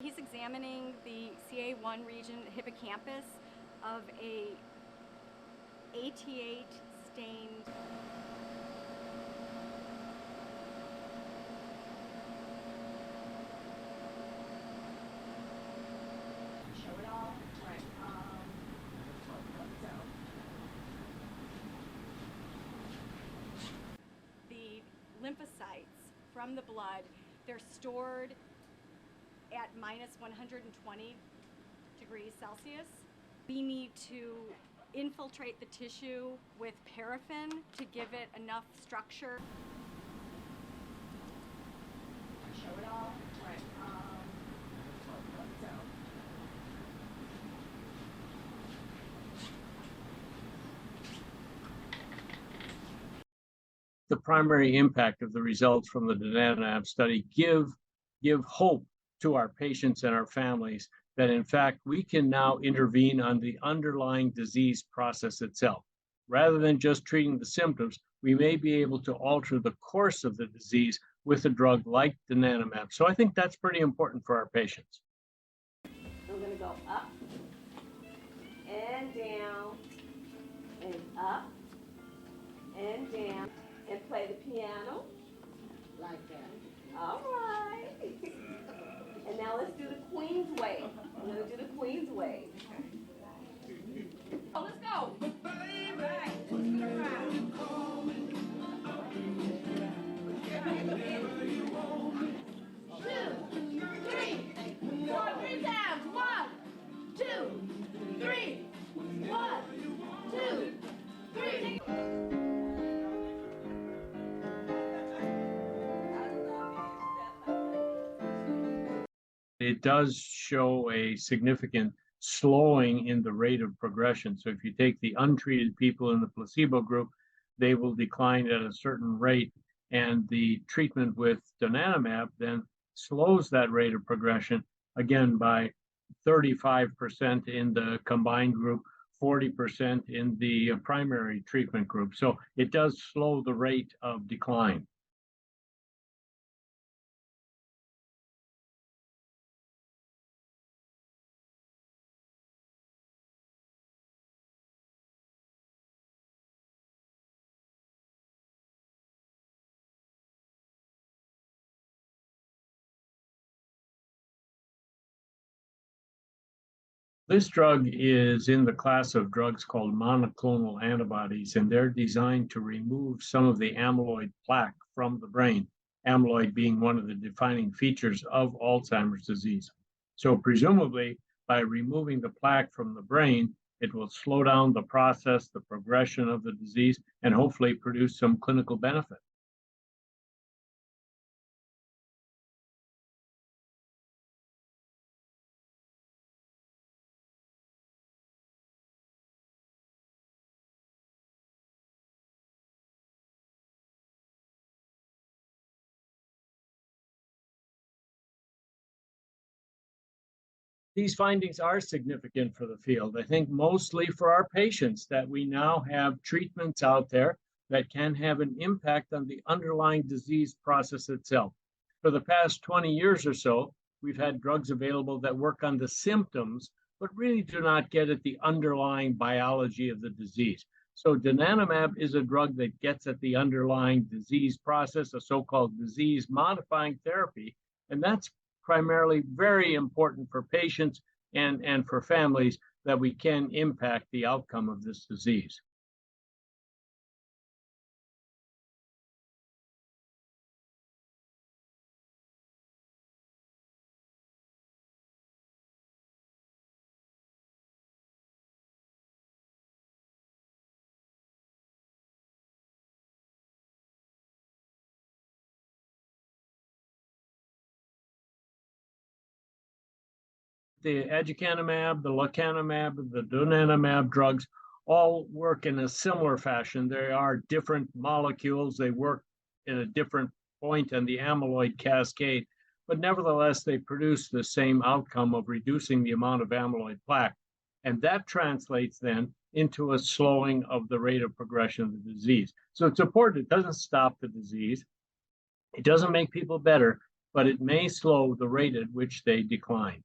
He's examining the CA1 region hippocampus of a AT8 stained. Show it all. Right. The lymphocytes from the blood, they're stored at minus 120 degrees Celsius. We need to infiltrate the tissue with paraffin to give it enough structure. Show it all. Right. The primary impact of the results from the donanemab study give hope to our patients and our families that in fact we can now intervene on the underlying disease process itself. Rather than just treating the symptoms, we may be able to alter the course of the disease with a drug like donanemab. So I think that's pretty important for our patients. I'm going to go up and down and up and down and play the piano like that. All right. And now let's do the Queen's Wave. I'm going to do the Queen's Wave. Oh, let's go. All right. Let's get around. 2, 3, 4, 3 times. 1, 2, 3. 1, 2, 3. It does show a significant slowing in the rate of progression. So if you take the untreated people in the placebo group, they will decline at a certain rate, and the treatment with donanemab then slows that rate of progression again by 35% in the combined group, 40% in the primary treatment group. So it does slow the rate of decline. This drug is in the class of drugs called monoclonal antibodies, and they're designed to remove some of the amyloid plaque from the brain, amyloid being one of the defining features of Alzheimer's disease. So presumably, by removing the plaque from the brain, it will slow down the process, the progression of the disease, and hopefully produce some clinical benefit. These findings are significant for the field. I think mostly for our patients that we now have treatments out there that can have an impact on the underlying disease process itself. For the past 20 years or so, we've had drugs available that work on the symptoms, but really do not get at the underlying biology of the disease. So donanemab is a drug that gets at the underlying disease process, a so-called disease-modifying therapy, and that's primarily very important for patients and for families that we can impact the outcome of this disease. The aducanumab, the lecanemab, the donanemab drugs all work in a similar fashion. They are different molecules. They work in a different point in the amyloid cascade, but nevertheless, they produce the same outcome of reducing the amount of amyloid plaque. And that translates then into a slowing of the rate of progression of the disease. So it's important. It doesn't stop the disease. It doesn't make people better, but it may slow the rate at which they decline.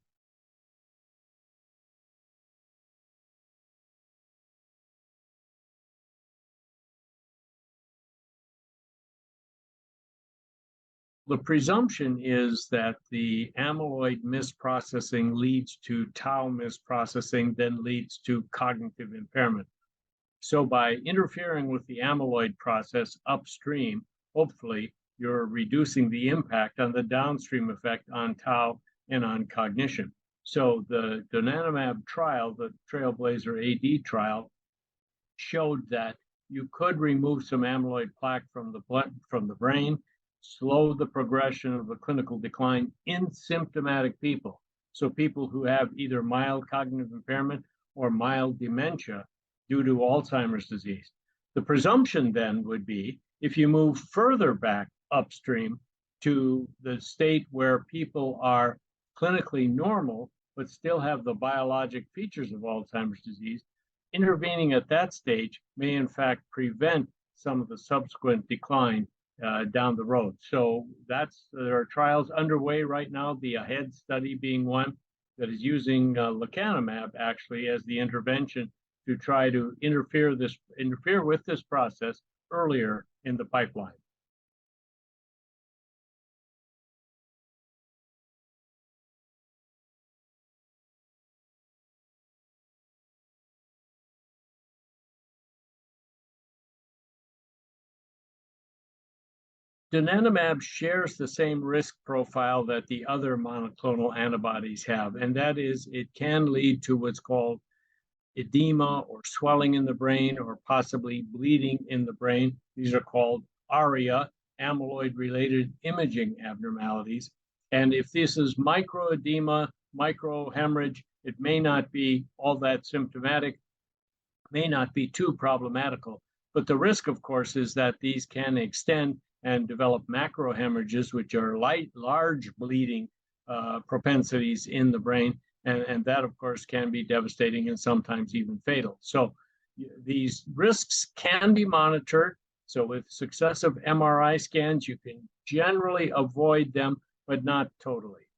The presumption is that the amyloid misprocessing leads to tau misprocessing, then leads to cognitive impairment. So by interfering with the amyloid process upstream, hopefully you're reducing the impact on the downstream effect on tau and on cognition. So the donanemab trial, the Trailblazer AD trial, showed that you could remove some amyloid plaque from the blood, from the brain, slow the progression of the clinical decline in symptomatic people. So people who have either mild cognitive impairment or mild dementia due to Alzheimer's disease. The presumption then would be if you move further back upstream to the state where people are clinically normal, but still have the biologic features of Alzheimer's disease, intervening at that stage may in fact prevent some of the subsequent decline down the road. So there are trials underway right now, the AHEAD study being one that is using lecanemab actually as the intervention to try to interfere with this process earlier in the pipeline. Donanemab shares the same risk profile that the other monoclonal antibodies have, and that is it can lead to what's called edema or swelling in the brain or possibly bleeding in the brain. These are called ARIA, amyloid-related imaging abnormalities. And if this is microedema, microhemorrhage, it may not be all that symptomatic, may not be too problematical. But the risk, of course, is that these can extend and develop macrohemorrhages, which are large bleeding propensities in the brain. And that, of course, can be devastating and sometimes even fatal. So these risks can be monitored. So with successive MRI scans, you can generally avoid them, but not totally.